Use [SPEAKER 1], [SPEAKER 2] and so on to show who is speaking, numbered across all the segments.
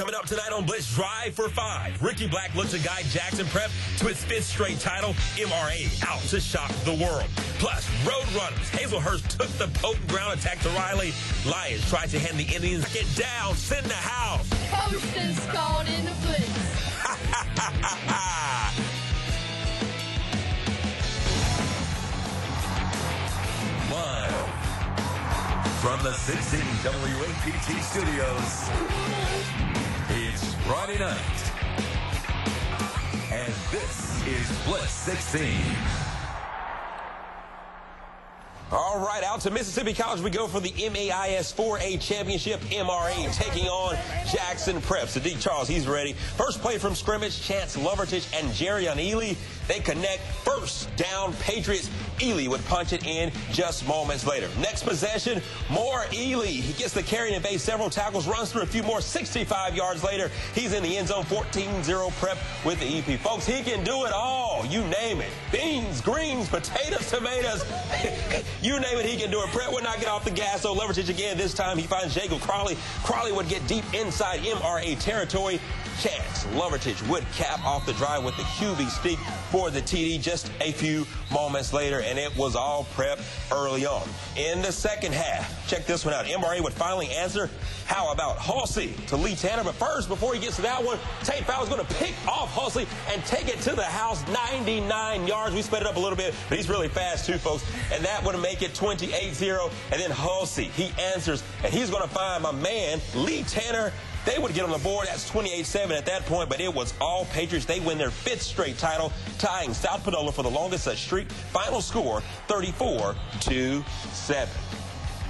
[SPEAKER 1] Coming up tonight on Blitz Drive for 5, Ricky Black looks to guide Jackson Prep to its 5th straight title. MRA out to shock the world. Plus, Road Runners. Hazelhurst took the potent ground attack to Riley. Lions tried to hand the Indians get down, sit in the house.
[SPEAKER 2] Posters called in the Blitz.
[SPEAKER 1] Live from the 16 WAPT studios, it's Friday night, and this is Blitz 16. All right, out to Mississippi College we go for the MAIS 4A Championship. MRA taking on Jackson Prep. Sadiq Charles, he's ready. First play from scrimmage, Chance Lovertich and Jerrion Ely. They connect. First down, Patriots. Ely would punch it in just moments later. Next possession, more Ely. He gets the carry and evades several tackles, runs through a few more. 65 yards later, he's in the end zone. 14-0 Prep with the EP. Folks, he can do it all. You name it. Beans, greens, potatoes, tomatoes. You name it, he can do it. Prep would not get off the gas, so Lovertich again. This time he finds Jacob Crawley. Crawley would get deep inside MRA territory. Chance Lovertich would cap off the drive with the QB sneak for the TD just a few moments later, and it was all Prep early on. In the second half, check this one out. MRA would finally answer. How about Halsey to Lee Tanner? But first, before he gets to that one, Tate Fowler's going to pick off Halsey and take it to the house. 99 yards. We sped it up a little bit, but he's really fast too, folks. And that would make it 28-0. And then Halsey, he answers, and he's going to find my man, Lee Tanner. They would get on the board. That's 28-7 at that point, but it was all Patriots. They win their 5th straight title, tying South Panola for the longest such streak. Final score, 34-7.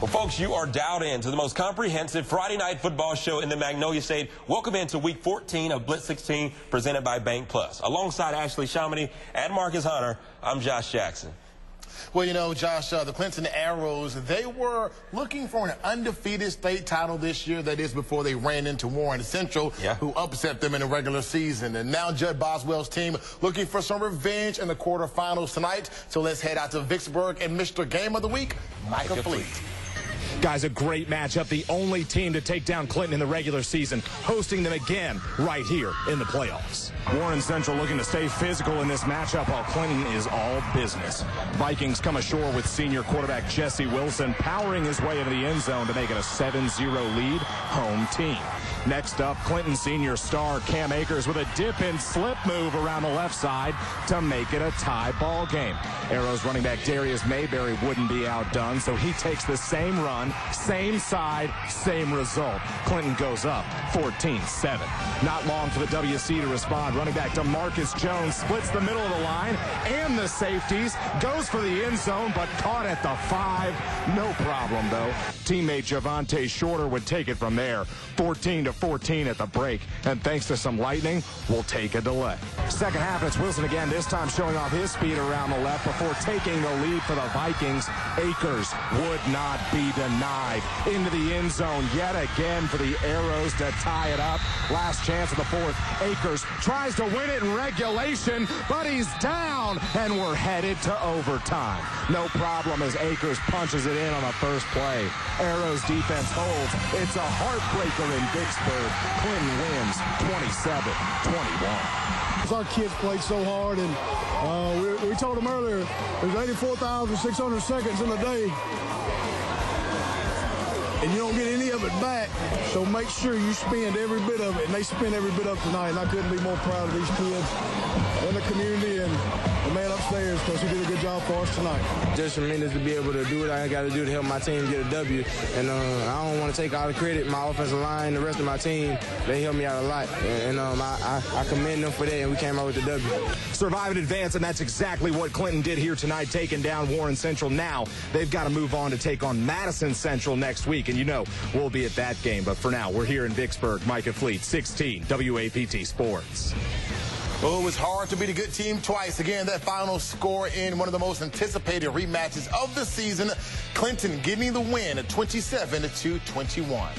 [SPEAKER 1] Well, folks, you are dialed in to the most comprehensive Friday night football show in the Magnolia State. Welcome into Week 14 of Blitz 16, presented by Bank Plus. Alongside Ashley Chamonix and Marcus Hunter, I'm Josh Jackson.
[SPEAKER 3] Well, you know, Josh, the Clinton Arrows, they were looking for an undefeated state title this year. That is before they ran into Warren Central, who upset them in the regular season. And now Judd Boswell's team looking for some revenge in the quarterfinals tonight. So let's head out to Vicksburg and Mr. Game of the Week, Michael Fleet.
[SPEAKER 4] Guys, a great matchup. The only team to take down Clinton in the regular season, hosting them again right here in the playoffs. Warren Central looking to stay physical in this matchup while Clinton is all business. Vikings come ashore with senior quarterback Jesse Wilson powering his way into the end zone to make it a 7-0 lead home team. Next up, Clinton senior star Cam Akers with a dip and slip move around the left side to make it a tie ball game. Arrows running back Darius Mayberry wouldn't be outdone, so he takes the same run, same side, same result. Clinton goes up 14-7. Not long for the WC to respond. Running back DeMarcus Jones splits the middle of the line and the safeties, goes for the end zone, but caught at the 5. No problem, though. Teammate Javante Shorter would take it from there. 14-14 at the break, and thanks to some lightning, we'll take a delay. Second half, it's Wilson again, this time showing off his speed around the left before taking the lead for the Vikings. Akers would not be denied. Into the end zone yet again for the Arrows to tie it up. Last chance of the 4th. Akers tries to win it in regulation, but he's down, and we're headed to overtime. No problem as Akers punches it in on the first play. Arrows defense holds. It's a heartbreaker in Vicksburg. Clinton wins 27-21.
[SPEAKER 5] Our kids played so hard, and we told them earlier there's 84,600 seconds in a day, and you don't get any of it back, so make sure you spend every bit of it, and they spent every bit of it tonight, and I couldn't be more proud of these kids and the community and the man upstairs, because he did a good job for us tonight.
[SPEAKER 6] Just tremendous to be able to do what I got to do to help my team get a W, and I don't want to take all the credit. My offensive line, the rest of my team, they helped me out a lot, and I commend them for that, and we came out with the W.
[SPEAKER 4] Survive and advance, and that's exactly what Clinton did here tonight, taking down Warren Central. Now they've got to move on to take on Madison Central next week, and you know we'll be at that game. But for now, we're here in Vicksburg. Micah Fleet, 16 WAPT Sports.
[SPEAKER 3] Well, it was hard to beat a good team twice. Again, that final score in one of the most anticipated rematches of the season. Clinton getting the win at 27-21.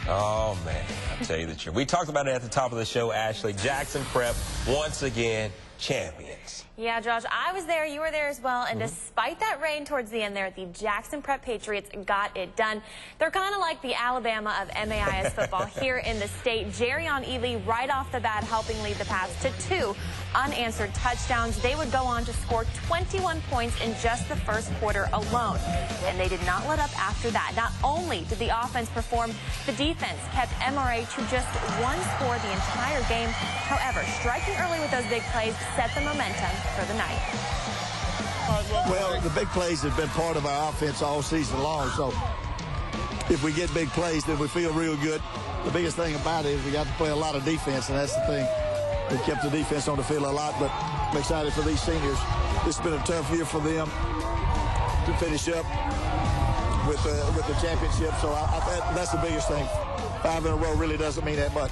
[SPEAKER 1] Oh, man, I tell you the truth. We talked about it at the top of the show, Ashley. Jackson Prep, once again, champions.
[SPEAKER 7] Yeah, Josh, I was there, you were there as well, and despite that rain towards the end there, the Jackson Prep Patriots got it done. They're kind of like the Alabama of MAIS football here in the state. Jerrion Ely right off the bat helping lead the Pats to 2 unanswered touchdowns. They would go on to score 21 points in just the first quarter alone, and they did not let up after that. Not only did the offense perform, the defense kept MRA to just 1 score the entire game. However, striking early with those big plays set the momentum for the night.
[SPEAKER 8] Well, the big plays have been part of our offense all season long, so if we get big plays, then we feel real good. The biggest thing about it is we got to play a lot of defense, and that's the thing. We kept the defense on the field a lot, but I'm excited for these seniors. This has been a tough year for them to finish up with the championship, so that's the biggest thing. 5 in a row really doesn't mean that much.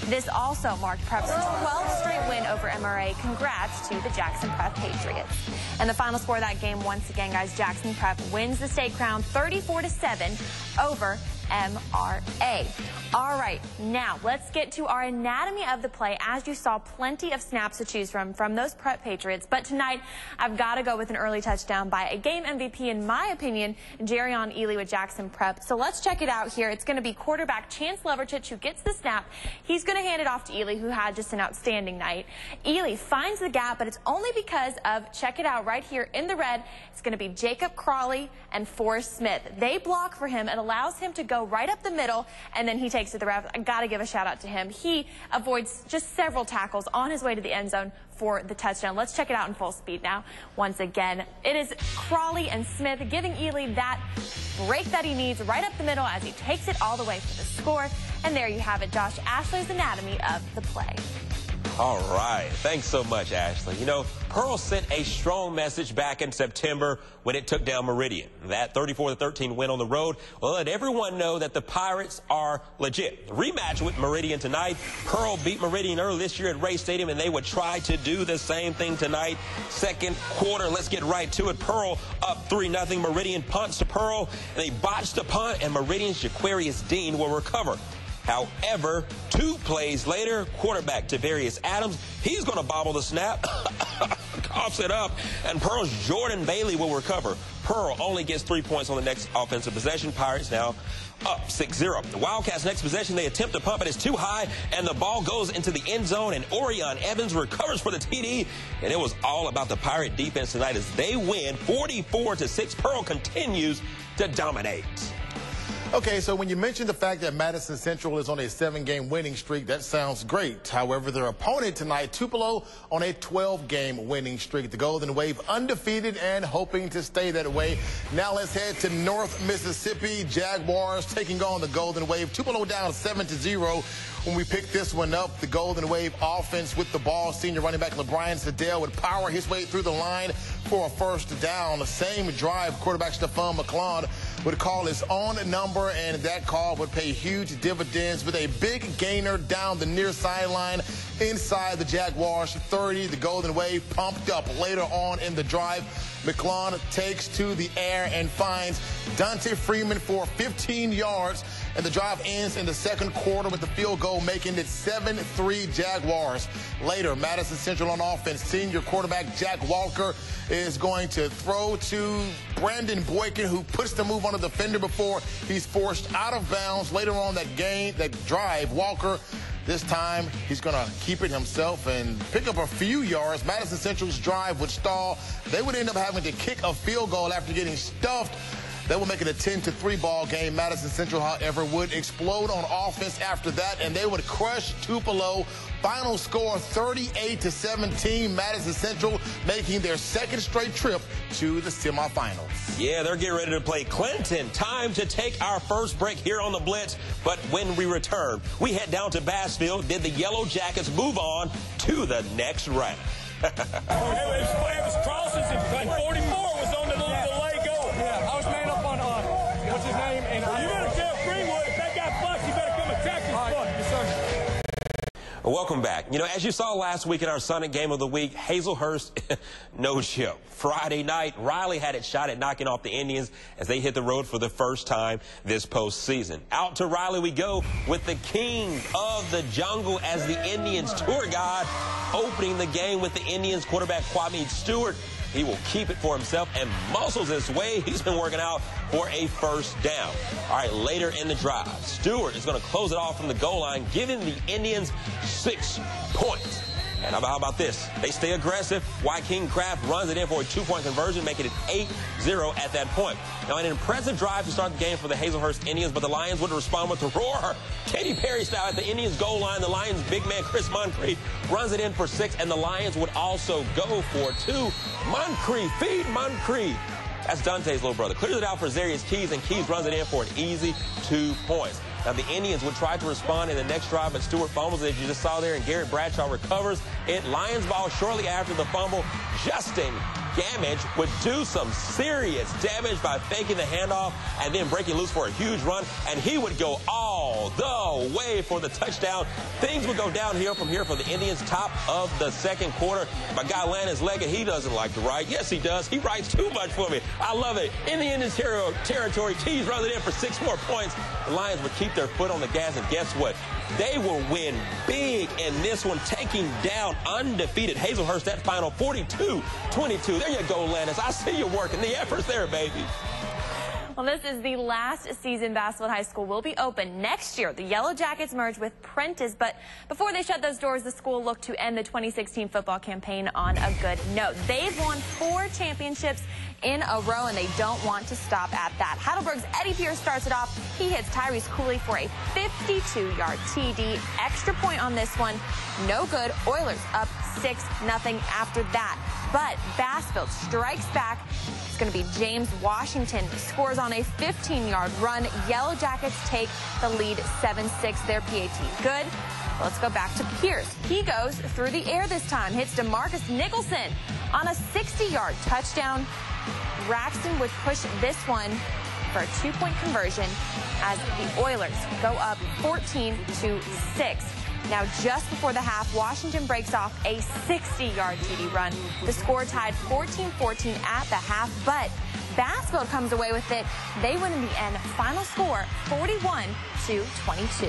[SPEAKER 7] This also marked Prep's 12th straight win over MRA. Congrats to the Jackson Prep Patriots. And the final score of that game, once again, guys, Jackson Prep wins the state crown 34-7 over MRA. All right, now let's get to our anatomy of the play. As you saw, plenty of snaps to choose from those Prep Patriots. But tonight, I've got to go with an early touchdown by a game MVP, in my opinion, Jerrion Ely with Jackson Prep. So let's check it out here. It's going to be quarterback Chance Lovertich who gets the snap. He's going to hand it off to Ely, who had just an outstanding night. Ely finds the gap, but it's only because of, check it out right here in the red, it's going to be Jacob Crawley and Forrest Smith. They block for him. It allows him to go right up the middle, and then he takes it to the ref. I got to give a shout out to him. He avoids just several tackles on his way to the end zone for the touchdown. Let's check it out in full speed now. Once again, it is Crawley and Smith giving Ely that break that he needs right up the middle as he takes it all the way for the score. And there you have it, Josh Ashley's anatomy of the play.
[SPEAKER 1] All right. Thanks so much, Ashley. You know, Pearl sent a strong message back in September when it took down Meridian. That 34-13 win on the road will let everyone know that the Pirates are legit. Rematch with Meridian tonight. Pearl beat Meridian early this year at Ray Stadium, and they would try to do the same thing tonight. Second quarter, let's get right to it. Pearl up 3-0. Meridian punts to Pearl. They botched the punt, and Meridian's Jaquarius Dean will recover. However, 2 plays later, quarterback Tavarius Adams, he's going to bobble the snap, coughs it up, and Pearl's Jordan Bailey will recover. Pearl only gets 3 points on the next offensive possession. Pirates now up 6-0. The Wildcats' next possession, they attempt to pump it. It's too high, and the ball goes into the end zone, and Orion Evans recovers for the TD. And it was all about the Pirate defense tonight as they win 44-6. Pearl continues to dominate.
[SPEAKER 3] Okay, so when you mentioned the fact that Madison Central is on a 7-game winning streak, that sounds great. However, their opponent tonight, Tupelo, on a 12-game winning streak. The Golden Wave undefeated and hoping to stay that way. Now let's head to North Mississippi. Jaguars taking on the Golden Wave. Tupelo down 7-0. When we pick this one up, the Golden Wave offense with the ball. Senior running back LeBron Sedell would power his way through the line for a first down. The same drive, quarterback Stephon McClellan would call his own number, and that call would pay huge dividends with a big gainer down the near sideline inside the Jaguars 30. The Golden Wave pumped up later on in the drive. McClellan takes to the air and finds Dante Freeman for 15 yards. And the drive ends in the second quarter with the field goal, making it 7-3 Jaguars. Later, Madison Central on offense, senior quarterback Jack Walker is going to throw to Brandon Boykin, who puts the move on the defender before he's forced out of bounds. Later on that drive, Walker, this time he's going to keep it himself and pick up a few yards. Madison Central's drive would stall. They would end up having to kick a field goal after getting stuffed. That will make it a 10-3 ball game. Madison Central, however, would explode on offense after that, and they would crush Tupelo. Final score 38-17. Madison Central making their second straight trip to the semifinals.
[SPEAKER 1] Yeah, they're getting ready to play Clinton. Time to take our first break here on the Blitz. But when we return, we head down to Bassfield. Did the Yellowjackets move on to the next round?
[SPEAKER 9] It was crosses and 44 was on the delay goal. Yeah, I was made up on what's his name? And you better tell Greenwood if that guy bucks, you better come attack his buck. Yes, sir.
[SPEAKER 1] Welcome back. You know, as you saw last week in our Sonic Game of the Week, Hazelhurst, no show. Friday night, Riley had it shot at knocking off the Indians as they hit the road for the first time this postseason. Out to Riley we go with the king of the jungle as the Indians tour guide, opening the game with the Indians quarterback Kwame Stewart. He will keep it for himself and muscles his way. He's been working out for a first down. All right, later in the drive, Stewart is going to close it off from the goal line, giving the Indians 6 points. And how about this? They stay aggressive. Joaquin Kraft runs it in for a 2-point conversion, making it 8-0 at that point. Now, an impressive drive to start the game for the Hazelhurst Indians, but the Lions would respond with a roar. Katy Perry style at the Indians' goal line. The Lions' big man, Chris Moncrief, runs it in for 6, and the Lions would also go for 2. Moncrief, feed Moncrief. That's Dante's little brother. Clears it out for Zarius Keys, and Keys runs it in for an easy 2 points. Now, the Indians would try to respond in the next drive, but Stewart fumbles it, as you just saw there, and Garrett Bradshaw recovers it. Lions ball shortly after the fumble. Justin Gamage would do some serious damage by faking the handoff and then breaking loose for a huge run, and he would go all the way for the touchdown. Things would go downhill from here for the Indians. Top of the second quarter. My guy Landis Leggett, he doesn't like to write. Yes, he does. He writes too much for me. I love it. In the Indians territory, Keys runs it in for 6 more points. The Lions would keep their foot on the gas, and guess what? They will win big in this one, taking down undefeated Hazelhurst. That final 42-22. There you go, Landis. I see you working. The effort's there, baby.
[SPEAKER 7] Well, this is the last season Basswood High School will be open. Next year, the Yellowjackets merge with Prentice, but before they shut those doors, the school looked to end the 2016 football campaign on a good note. They've won 4 championships in a row, and they don't want to stop at that. Heidelberg's Eddie Pierce starts it off. He hits Tyrese Cooley for a 52-yard TD. Extra point on this one. No good. Oilers up 6-0 after that. But Bassfield strikes back. It's going to be James Washington scores on a 15-yard run. Yellowjackets take the lead 7-6. Their PAT good. Let's go back to Pierce. He goes through the air this time. Hits DeMarcus Nicholson on a 60-yard touchdown. Braxton would push this one for a 2-point conversion as the Oilers go up 14-6. Now, just before the half, Washington breaks off a 60-yard TD run. The score tied 14-14 at the half, but Bassfield comes away with it. They win in the end. Final score, 41-22.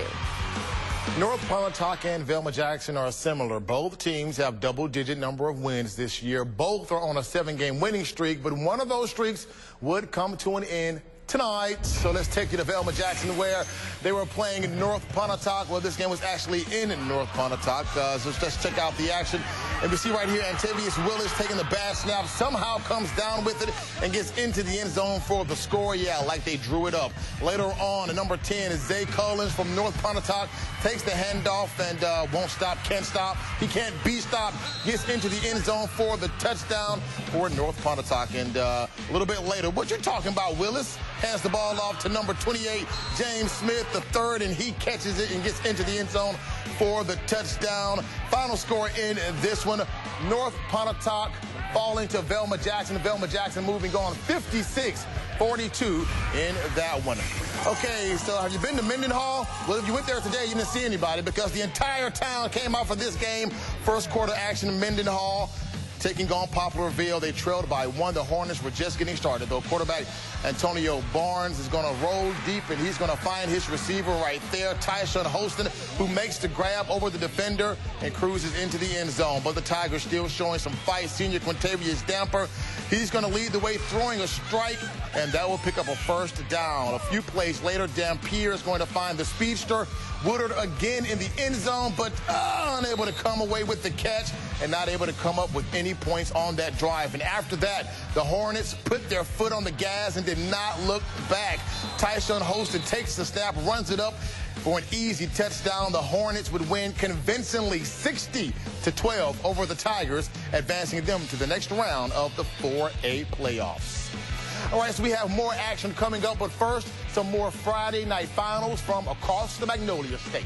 [SPEAKER 3] North Pontotoc and Velma Jackson are similar. Both teams have double-digit number of wins this year. Both are on a 7-game winning streak, but one of those streaks would come to an end tonight. So let's take you to Velma Jackson, where they were playing in North Pontotoc. Well, this game was actually in North Pontotoc. So let's check out the action. And we see right here, Antavius Willis taking the bad snap, somehow comes down with it and gets into the end zone for the score. Yeah, like they drew it up. Later on, at number 10 is Zay Collins from North Pontotoc, takes the handoff and won't stop, can't stop. He can't be stopped, gets into the end zone for the touchdown for North Pontotoc. And a little bit later, what you're talking about, Willis hands the ball off to number 28, James Smith, the third, and he catches it and gets into the end zone for the touchdown. Final score in this one, North Pontotoc falling to Velma Jackson. Velma Jackson moving on 56-42 in that one. Okay, so have you been to Mendenhall? Well, if you went there today, you didn't see anybody because the entire town came out for this game. First quarter action in Mendenhall. Taking on Poplarville, they trailed by 1. The Hornets were just getting started, though. Quarterback Antonio Barnes is going to roll deep, and he's going to find his receiver right there, Tyshawn Holston, who makes the grab over the defender and cruises into the end zone. But the Tigers still showing some fight. Senior Quintavious Damper, he's going to lead the way, throwing a strike, and that will pick up a first down. A few plays later, Dampier is going to find the speedster. Woodard again in the end zone, but unable to come away with the catch and not able to come up with any points on that drive. And after that, the Hornets put their foot on the gas and did not look back. Tyshawn Holston takes the snap, runs it up for an easy touchdown. The Hornets would win convincingly 60-12 over the Tigers, advancing them to the next round of the 4A playoffs. All right, so we have more action coming up, but first, some more Friday night finals from across the Magnolia State.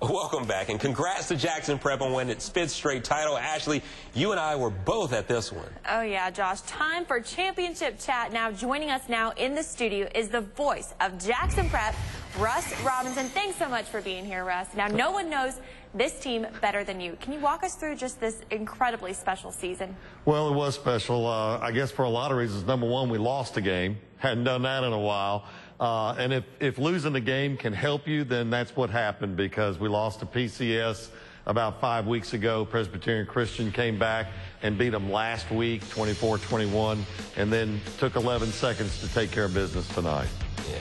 [SPEAKER 1] Welcome welcome back, and congrats to Jackson Prep on winning its 5th straight title. Ashley, you and I were both at this one.
[SPEAKER 7] Oh, yeah, Josh. Time for championship chat. Now, joining us now in the studio is the voice of Jackson Prep, Russ Robinson. Thanks so much for being here, Russ. Now, no one knows this team better than you. Can you walk us through just this incredibly special season?
[SPEAKER 10] Well, it was special, I guess, for a lot of reasons. Number one, we lost a game. Hadn't done that in a while. And if losing the game can help you, then that's what happened, because we lost to PCS about 5 weeks ago. Presbyterian Christian came back and beat them last week, 24-21, and then took 11 seconds to take care of business tonight.
[SPEAKER 1] Yeah.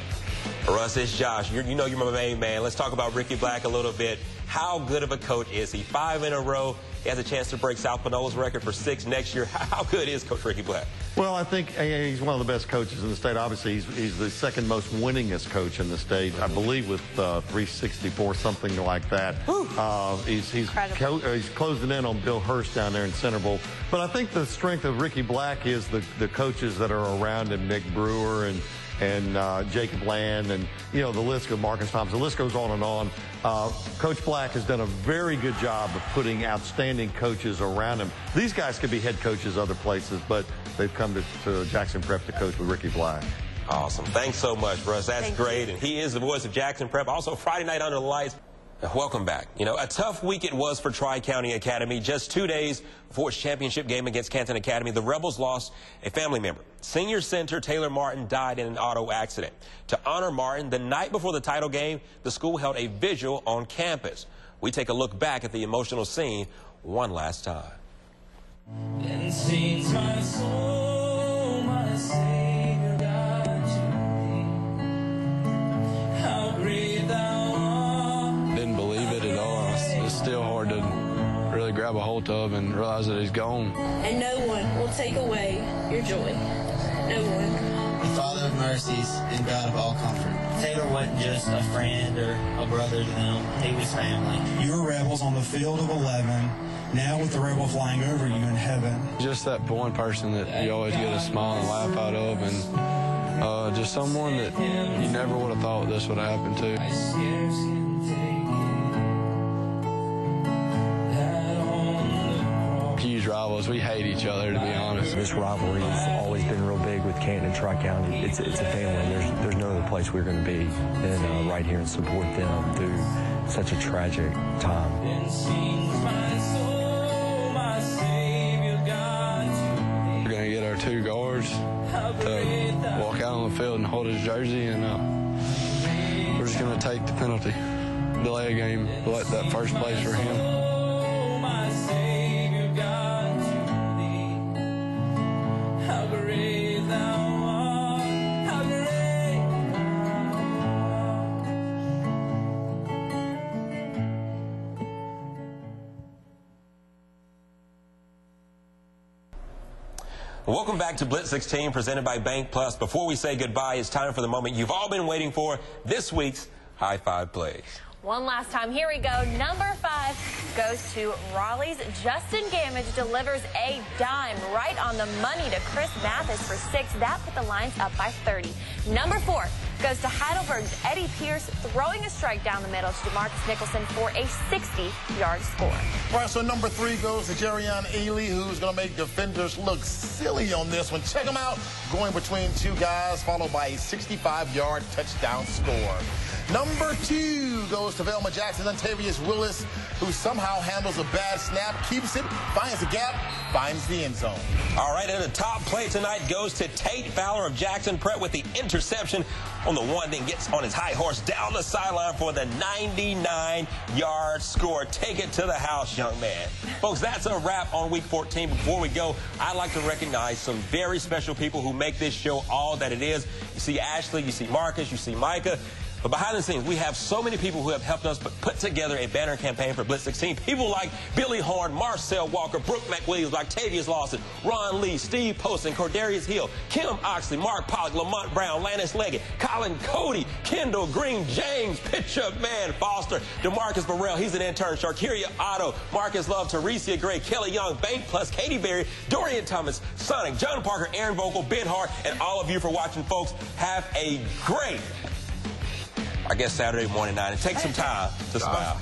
[SPEAKER 1] Russ, it's Josh. You know you're my main man. Let's talk about Ricky Black a little bit. How good of a coach is he? 5 in a row. He has a chance to break South Pinola's record for 6 next year. How good is Coach Ricky Black?
[SPEAKER 10] Well, I think he's one of the best coaches in the state. Obviously, he's the second most winningest coach in the state, I believe, with 364, something like that. He's closing in on Bill Hurst down there in Centerville. But I think the strength of Ricky Black is the coaches that are around him, Nick Brewer and Jacob Land, and, you know, the list goes, Marcus Thompson, the list goes on and on. Coach Black has done a very good job of putting outstanding coaches around him. These guys could be head coaches other places, but they've come to Jackson Prep to coach with Ricky Black.
[SPEAKER 1] Awesome. Thanks so much, Russ. That's great. And he is the voice of Jackson Prep. Also, Friday night under the lights. Welcome back. You know, a tough week it was for TriCounty Academy. Just 2 days before its championship game against Canton Academy, the Rebels lost a family member. Senior center Taylor Martin died in an auto accident. To honor Martin, the night before the title game, the school held a vigil on campus. We take a look back at the emotional scene one last time.
[SPEAKER 11] Then sings my soul, my Savior God to thee. How great thou art.
[SPEAKER 6] Didn't believe it at all. It's still hard to really grab a hold of and realize that he's gone.
[SPEAKER 2] And no one will take away your joy. No one.
[SPEAKER 12] The Father of mercies and God of all comfort. Taylor wasn't just a friend or a brother to them. He was family.
[SPEAKER 13] You were Rebels on the field of 11. Now with the Rebel flying over you in heaven.
[SPEAKER 6] Just that one person that you always get a smile and laugh out of, and just someone that you never would have thought this would happen to. Huge rivals. We hate each other, to be honest.
[SPEAKER 14] This rivalry has always been real big with Canton and TriCounty. It's a family. There's no other place we're going to be than right here and support them through such a tragic time.
[SPEAKER 6] We're going to get our 2 guards to walk out on the field and hold his jersey, and we're just going to take the penalty. Delay a game, let that first place for him.
[SPEAKER 1] Welcome back to Blitz 16, presented by Bank Plus. Before we say goodbye, it's time for the moment you've all been waiting for, this week's High Five Plays.
[SPEAKER 7] One last time. Here we go. Number 5 goes to Raleigh's Justin Gamage, delivers a dime right on the money to Chris Mathis for 6. That put the Lions up by 30. Number 4 goes to Heidelberg's Eddie Pierce, throwing a strike down the middle to DeMarcus Nicholson for a 60-yard score.
[SPEAKER 3] All right, so number 3 goes to Jerion Ely, who's going to make defenders look silly on this one. Check him out, going between 2 guys, followed by a 65-yard touchdown score. Number 2 goes to Velma Jackson, Ontavious Willis, who somehow handles a bad snap, keeps it, finds the gap, finds the end zone.
[SPEAKER 1] All right, and the top play tonight goes to Tate Fowler of Jackson Prep with the interception on the one, then gets on his high horse down the sideline for the 99-yard score. Take it to the house, young man. Folks, that's a wrap on Week 14. Before we go, I'd like to recognize some very special people who make this show all that it is. You see Ashley, you see Marcus, you see Micah. But behind the scenes, we have so many people who have helped us put together a banner campaign for Blitz 16. People like Billy Horn, Marcel Walker, Brooke McWilliams, Octavius Lawson, Ron Lee, Steve Poston, Cordarius Hill, Kim Oxley, Mark Pollock, Lamont Brown, Lannis Leggett, Colin Cody, Kendall Green, James Pitchup, Man Foster, DeMarcus Burrell, he's an intern, Sharkeria Otto, Marcus Love, Teresia Gray, Kelly Young, Bank Plus, Katie Berry, Dorian Thomas, Sonic, John Parker, Aaron Vogel, Ben Hart, and all of you for watching, folks. Have a great, I guess, Saturday morning night, and take some time to smile.